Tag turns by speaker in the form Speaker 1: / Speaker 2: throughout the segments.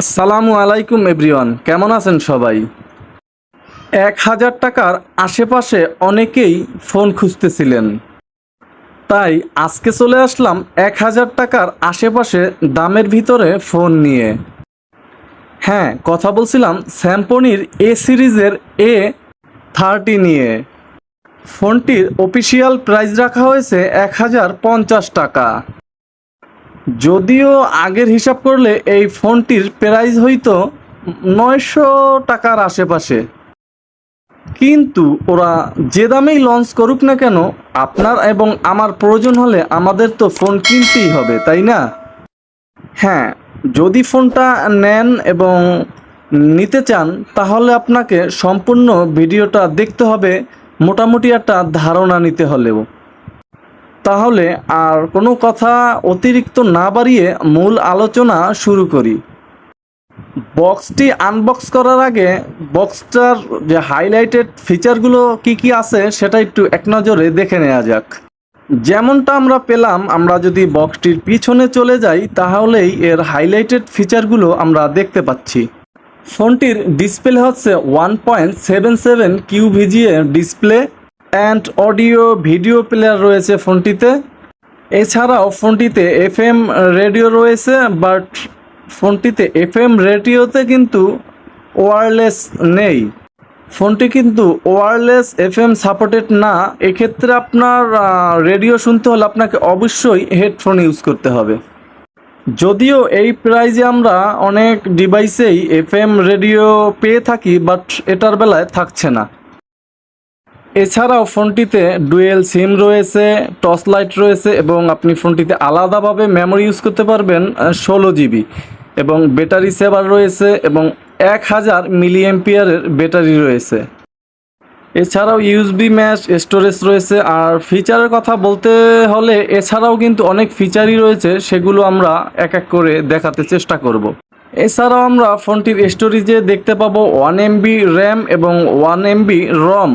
Speaker 1: আসসালামু আলাইকুম এভরিওয়ান, কেমন আছেন সবাই? ১,০০০ টাকার আশেপাশে অনেকেই ফোন খুঁজতেছিলেন, তাই আজকে চলে আসলাম ১,০০০ টাকার আশেপাশে দামের ভিতরে ফোন নিয়ে। হ্যাঁ, কথা বলছিলাম স্যামসংয়ের এ সিরিজের A30 নিয়ে। ফোনটির অফিসিয়াল প্রাইস রাখা হয়েছে ১,০৫০ টাকা। যদিও আগের হিসাব করলে এই ফোনটির প্রাইস হইতো ৯০০ টাকার আশেপাশে, কিন্তু ওরা যে দামেই লঞ্চ করুক না কেন, আপনার এবং আমার প্রয়োজন হলে আমাদের তো ফোন কিনতেই হবে, তাই না? হ্যাঁ, যদি ফোনটা নেন এবং নিতে চান তাহলে আপনাকে সম্পূর্ণ ভিডিওটা দেখতে হবে, মোটামুটি একটা ধারণা নিতে হলেও। তাহলে আর কোনো কথা অতিরিক্ত না বাড়িয়ে মূল আলোচনা শুরু করি। বক্সটি আনবক্স করার আগে বক্সটার যে হাইলাইটেড ফিচারগুলো কি কি আছে সেটা একটু এক নজরে দেখে নেওয়া যাক। যেমনটা আমরা পেলাম, আমরা যদি বক্সটির পিছনে চলে যাই তাহলেই এর হাইলাইটেড ফিচারগুলো আমরা দেখতে পাচ্ছি। ফোনটির ডিসপ্লে হচ্ছে 1.77 QVGA display and audio video player রয়েছে ফোনটিতে। এছাড়াও ফোনটিতে FM রেডিও রয়েছে, বাট ফোনটিতে FM রেডিওতে কিন্তু ওয়্যারলেস নেই। ফোনটি কিন্তু ওয়্যারলেস FM সাপোর্টেড না। এক্ষেত্রে আপনার রেডিও শুনতে হলে আপনাকে অবশ্যই হেডফোন ইউজ করতে হবে। যদিও এই প্রাইজে আমরা অনেক ডিভাইসেই FM রেডিও পেয়ে থাকি, বাট এটার বেলায় থাকছে না। এছাড়াও ফোনটিতে ডুয়েল সিম রয়েছে, টর্চ লাইট রয়েছে এবং আপনি ফোনটিতে আলাদাভাবে মেমোরি ইউজ করতে পারবেন 16 GB, এবং ব্যাটারি সেভার রয়েছে এবং 1000 মিলিঅ্যাম্পিয়ারের ব্যাটারি রয়েছে। এছাড়াও USB ম্যাশ স্টোরেজ রয়েছে। আর ফিচারের কথা বলতে হলে এছাড়াও কিন্তু অনেক ফিচারই রয়েছে, সেগুলো আমরা এক এক করে দেখাতে চেষ্টা করব। এছাড়াও আমরা ফোনটির স্টোরেজে দেখতে পাবো 1 MB র্যাম এবং 1 MB রম।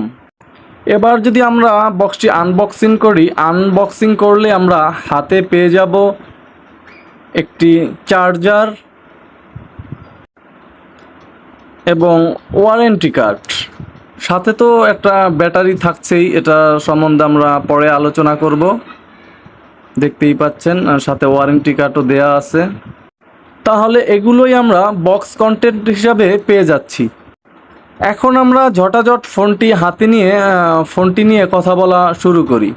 Speaker 1: এবার যদি আমরা বক্সটি আনবক্সিং করলে আমরা হাতে পেয়ে যাব একটি চার্জার এবং ওয়ারেন্টি কার্ড। সাথে তো একটা ব্যাটারি থাকছেই, এটা সম্বন্ধে আমরা পরে আলোচনা করব। দেখতেই পাচ্ছেন সাথে ওয়ারেন্টি কার্ডও দেয়া আছে। তাহলে এগুলোই আমরা বক্স কন্টেন্ট হিসাবে পেয়ে যাচ্ছি। এখন আমরা ঝটাঝট ফোনটি নিয়ে কথা বলা শুরু করি।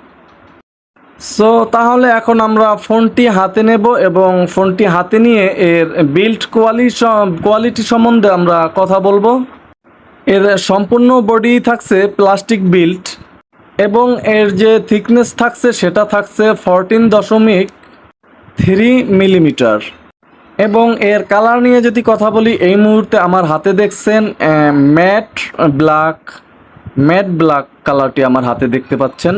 Speaker 1: সো তাহলে এখন আমরা ফোনটি হাতে নেব এবং ফোনটি হাতে নিয়ে এর বিল্ড কোয়ালিটি সম্বন্ধে আমরা কথা বলবো। এর সম্পূর্ণ বডি থাকছে প্লাস্টিক বিল্ড এবং এর যে থিকনেস থাকছে সেটা থাকছে 14.3 মিলিমিটার। এবং এর কালার নিয়ে যদি কথা বলি, এই মুহূর্তে আমার হাতে দেখছেন ম্যাট ব্ল্যাক কালারটি আমার হাতে দেখতে পাচ্ছেন।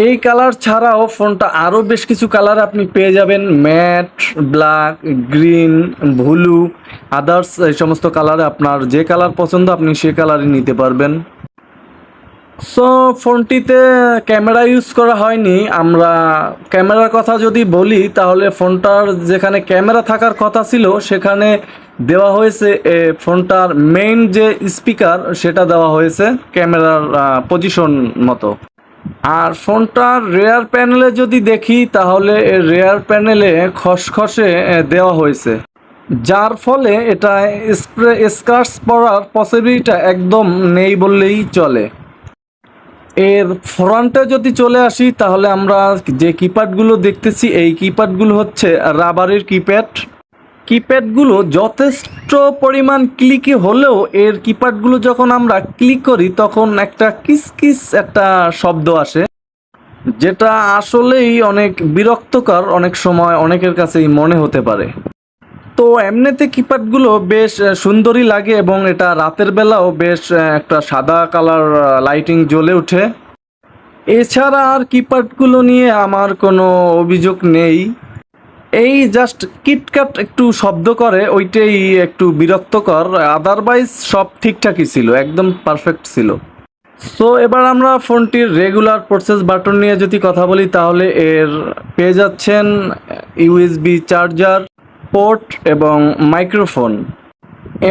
Speaker 1: এই কালার ছাড়াও ফোনটা আরও বেশ কিছু কালার আপনি পেয়ে যাবেন, matte black, green, blue, others. এই সমস্ত কালারে আপনার যে কালার পছন্দ আপনি সে কালারই নিতে পারবেন। সো ফোনটিতে ক্যামেরা ইউজ করা হয়নি। আমরা ক্যামেরার কথা যদি বলি তাহলে ফোনটার যেখানে ক্যামেরা থাকার কথা ছিল সেখানে দেওয়া হয়েছে ফোনটার মেইন যে স্পিকার সেটা দেওয়া হয়েছে ক্যামেরার পজিশন মতো। আর ফোনটার রেয়ার প্যানেলে যদি দেখি তাহলে রেয়ার প্যানেলে খসখসে দেওয়া হয়েছে, যার ফলে এটা স্ক্র্যাচ পড়ার পসিবিলিটিটা একদম নেই বললেই চলে। এর ফ্রন্টে যদি চলে আসি তাহলে আমরা যে কিপ্যাডগুলো দেখতেছি এই কিপ্যাডগুলো হচ্ছে রাবারের কিপ্যাডগুলো যথেষ্ট পরিমাণ ক্লিকি হলেও এর কিপ্যাডগুলো যখন আমরা ক্লিক করি তখন একটা কিস একটা শব্দ আসে, যেটা আসলেই অনেক বিরক্তকর, অনেক সময় অনেকের কাছেই মনে হতে পারে। তো এমনিতে কিপ্যাডগুলো বেশ সুন্দরই লাগে এবং এটা রাতের বেলাও বেশ একটা সাদা কালার লাইটিং জ্বলে ওঠে। এছাড়া আর কিপ্যাডগুলো নিয়ে আমার কোনো অভিযোগ নেই। এই জাস্ট কিটকাট একটু শব্দ করে, ওইটাই একটু বিরক্তকর, আদারওয়াইজ সব ঠিকঠাকই ছিল, একদম পারফেক্ট ছিল। সো এবার আমরা ফোনটির রেগুলার প্রসেস বাটন নিয়ে যদি কথা বলি তাহলে এর পেয়ে যাচ্ছেন USB চার্জার, পোর্ট এবং মাইক্রোফোন,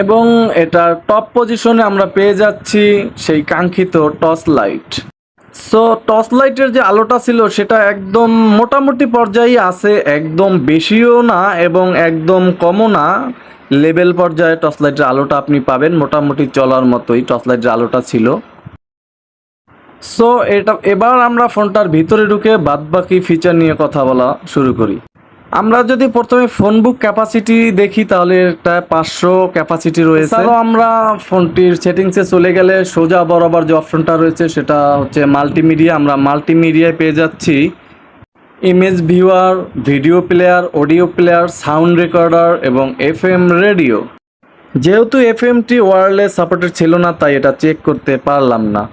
Speaker 1: এবং এটার টপ পজিশনে আমরা পেয়ে যাচ্ছি সেই কাঙ্ক্ষিত টর্চ লাইট। সো টর্চ লাইটের যে আলোটা ছিল সেটা একদম মোটামুটি পর্যায়ে আছে, একদম বেশিও না এবং একদম কমও না, লেভেল পর্যায়ে টর্চ লাইটের আলোটা আপনি পাবেন, মোটামুটি চলার মতোই টর্চ লাইটের আলোটা ছিল। সো এবার আমরা ফোনটার ভিতরে ঢুকে বাদবাকি ফিচার নিয়ে কথা বলা শুরু করি। আমরা যদি প্রথমে ফোন বুক ক্যাপাসিটি দেখি তাহলে এটা 500 ক্যাপাসিটি রয়েছে। এছাড়াও আমরা ফোনটির সেটিংসে চলে গেলে সোজা বরাবর যে অপশনটা রয়েছে সেটা হচ্ছে মাল্টিমিডিয়া। আমরা মাল্টিমিডিয়ায় পেয়ে যাচ্ছি image viewer, video player, audio player, sound recorder এবং এফএম রেডিও। যেহেতু এফএমটি ওয়্যারলেস সাপোর্টেড ছিল না তাই এটা চেক করতে পারলাম না।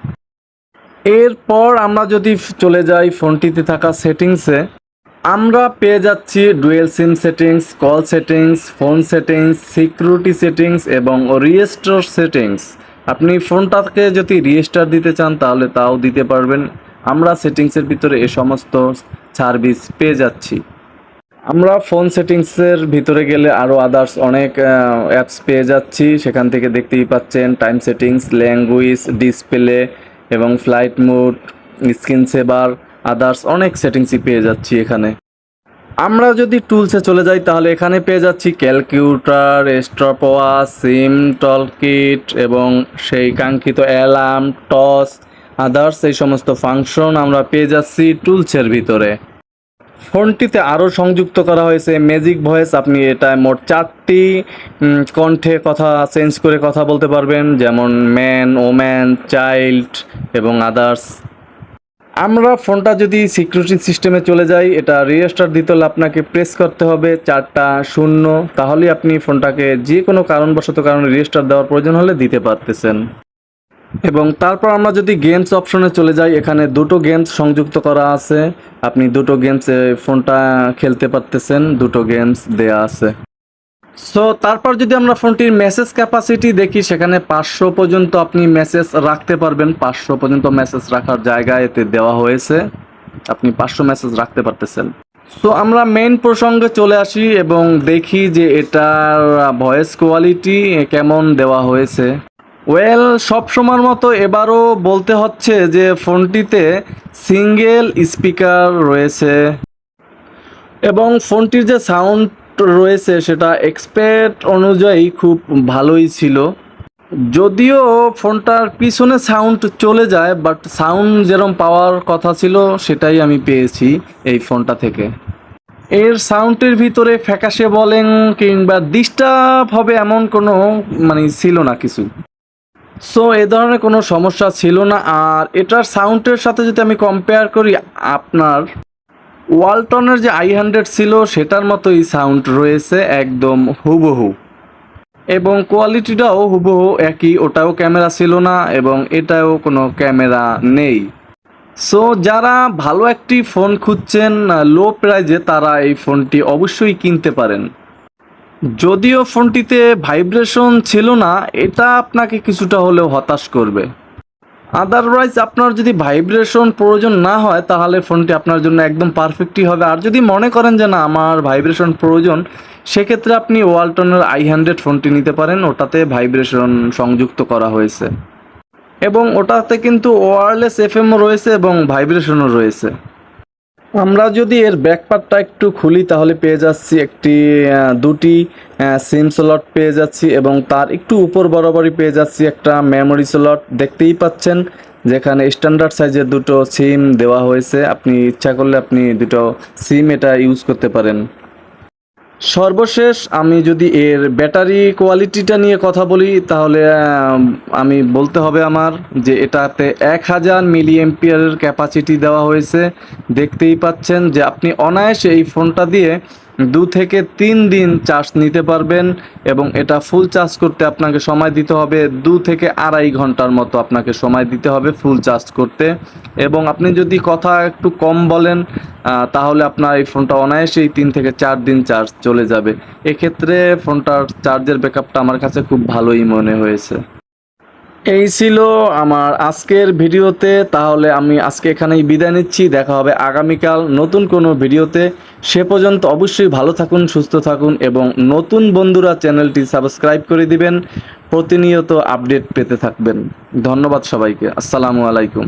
Speaker 1: এরপর আমরা যদি চলে যাই ফোনটিতে থাকা সেটিংসে, আমরা পেয়ে যাচ্ছি dual SIM settings, call settings, phone settings, security settings এবং রিস্টোর সেটিংস। আপনি ফোনটাকে যদি রিস্টার দিতে চান তাহলে তাও দিতে পারবেন। আমরা সেটিংসের ভিতরে এ সমস্ত সার্ভিস পেয়ে যাচ্ছি। আমরা ফোন সেটিংসের ভিতরে গেলে আরও আদার্স অনেক অ্যাপস পেয়ে যাচ্ছি। সেখান থেকে দেখতেই পাচ্ছেন টাইম সেটিংস, ল্যাঙ্গুয়েজ, ডিসপ্লে এবং flight mode, screen saver, others অনেক সেটিংসই পেয়ে যাচ্ছি এখানে। আমরা যদি টুলসে চলে যাই তাহলে এখানে পেয়ে যাচ্ছি ক্যালকুলেটর, স্টপওয়াচ, সিম টলকিট এবং সেই কাঙ্ক্ষিত অ্যালার্ম, টস, আদার্স এই সমস্ত ফাংশন আমরা পেয়ে যাচ্ছি টুলসের ভিতরে। ফোনটিতে আরও সংযুক্ত করা হয়েছে ম্যাজিক ভয়েস। আপনি এটা মোট 4টি কণ্ঠে কথা চেঞ্জ করে কথা বলতে পারবেন, যেমন ম্যান, ওম্যান, চাইল্ড এবং আদার্স। আমরা ফোনটা যদি সিকিউরিটি সিস্টেমে চলে যাই, এটা রিস্টার্ট দিতে হলে আপনাকে প্রেস করতে হবে 4টা 0, তাহলে আপনি ফোনটাকে যে কোনো কারণবশত কারণে রিস্টার্ট দেওয়ার প্রয়োজন হলে দিতে পারতেছেন। এবং তারপর আমরা যদি গেমস অপশনে চলে যাই, এখানে 2টো গেমস সংযুক্ত করা আছে। আপনি 2টো গেমসে ফোনটা খেলতে পারতেছেন, 2টো গেমস দেয়া আছে। সো তারপর যদি আমরা ফোনটির মেসেজ ক্যাপাসিটি দেখি, সেখানে 500 পর্যন্ত আপনি মেসেজ রাখতে পারবেন। 500 পর্যন্ত মেসেজ রাখার জায়গা এতে দেওয়া হয়েছে, আপনি 500 মেসেজ রাখতে পারতেছেন। সো আমরা মেইন প্রসঙ্গে চলে আসি এবং দেখি যে এটার ভয়েস কোয়ালিটি কেমন দেওয়া হয়েছে। ওয়েল, সব সময়ের মতো এবারও বলতে হচ্ছে যে ফোনটিতে সিঙ্গেল স্পিকার রয়েছে এবং ফোনটির যে সাউন্ড রয়েছে সেটা এক্সপেক্ট অনুযায়ী খুব ভালোই ছিল। যদিও ফোনটার পিছনে সাউন্ড চলে যায়, বাট সাউন্ড যেরকম পাওয়ার কথা ছিল সেটাই আমি পেয়েছি এই ফোনটা থেকে। এর সাউন্ডের ভিতরে ফ্যাকাশে বলেন কিংবা ডিস্টার্ব হবে এমন কোনো ছিল না কিছু। সো এ ধরনের কোনো সমস্যা ছিল না। আর এটার সাউন্ডের সাথে যদি আমি কম্পেয়ার করি, আপনার ওয়ালটনের যে i100 ছিল সেটার মতোই সাউন্ড রয়েছে, একদম হুবহু, এবং কোয়ালিটিটাও হুবহু একই। ওটাও ক্যামেরা ছিল না এবং এটাও কোনো ক্যামেরা নেই। সো যারা ভালো একটি ফোন খুঁজছেন লো প্রাইজে, তারা এই ফোনটি অবশ্যই কিনতে পারেন। যদিও ফোনটিতে ভাইব্রেশন ছিল না, এটা আপনাকে কিছুটা হলেও হতাশ করবে। আদারওয়াইজ আপনার যদি ভাইব্রেশন প্রয়োজন না হয় তাহলে ফোনটি আপনার জন্য একদম পারফেক্টই হবে। আর যদি মনে করেন যে না, আমার ভাইব্রেশন প্রয়োজন, সেক্ষেত্রে আপনি ওয়ালটনের i100 ফোনটি নিতে পারেন। ওটাতে ভাইব্রেশন সংযুক্ত করা হয়েছে এবং ওটাতে কিন্তু ওয়্যারলেস এফএমও রয়েছে এবং ভাইব্রেশনও রয়েছে। আমরা যদি এর ব্যাকপার্টটা একটু খুলি তাহলে পেয়ে যাচ্ছি দুটি সিম স্লট পেয়ে যাচ্ছি এবং তার একটু উপর বরাবরই পেয়ে যাচ্ছি একটা মেমোরি স্লট। দেখতেই পাচ্ছেন যেখানে স্ট্যান্ডার্ড সাইজের 2টো সিম দেওয়া হয়েছে। আপনি ইচ্ছা করলে আপনি 2টো সিম এটা ইউজ করতে পারেন। সর্বশেষ আমি যদি এর ব্যাটারি কোয়ালিটিটা নিয়ে কথা বলি তাহলে আমি বলতে হবে আমার যে এটাতে 1000 মিলিঅ্যাম্পিয়ারের ক্যাপাসিটি দেওয়া হয়েছে। দেখতেই পাচ্ছেন যে আপনি অনায়াসে এই ফোনটা দিয়ে 2 থেকে 3 দিন চার্জ নিতে পারবেন এবং এটা ফুল চার্জ করতে আপনাকে সময় দিতে হবে 2 থেকে 2.5 ঘন্টার মতো আপনাকে সময় দিতে হবে ফুল চার্জ করতে। এবং আপনি যদি কথা একটু কম বলেন তাহলে আপনার এই ফোনটা অনায়াসেই 3 থেকে 4 দিন চার্জ চলে যাবে। এক্ষেত্রে ফোনটার চার্জের ব্যাকআপটা আমার কাছে খুব ভালোই মনে হয়েছে। এই ছিল আমার আজকের ভিডিওতে। তাহলে আমি আজকে এখানেই বিদায় নিচ্ছি। দেখা হবে আগামীকাল নতুন কোনো ভিডিওতে। সে পর্যন্ত অবশ্যই ভালো থাকুন, সুস্থ থাকুন এবং নতুন বন্ধুরা চ্যানেলটি সাবস্ক্রাইব করে দিবেন। প্রতিনিয়ত আপডেট পেতে থাকবেন। ধন্যবাদ সবাইকে। আসসালামু আলাইকুম।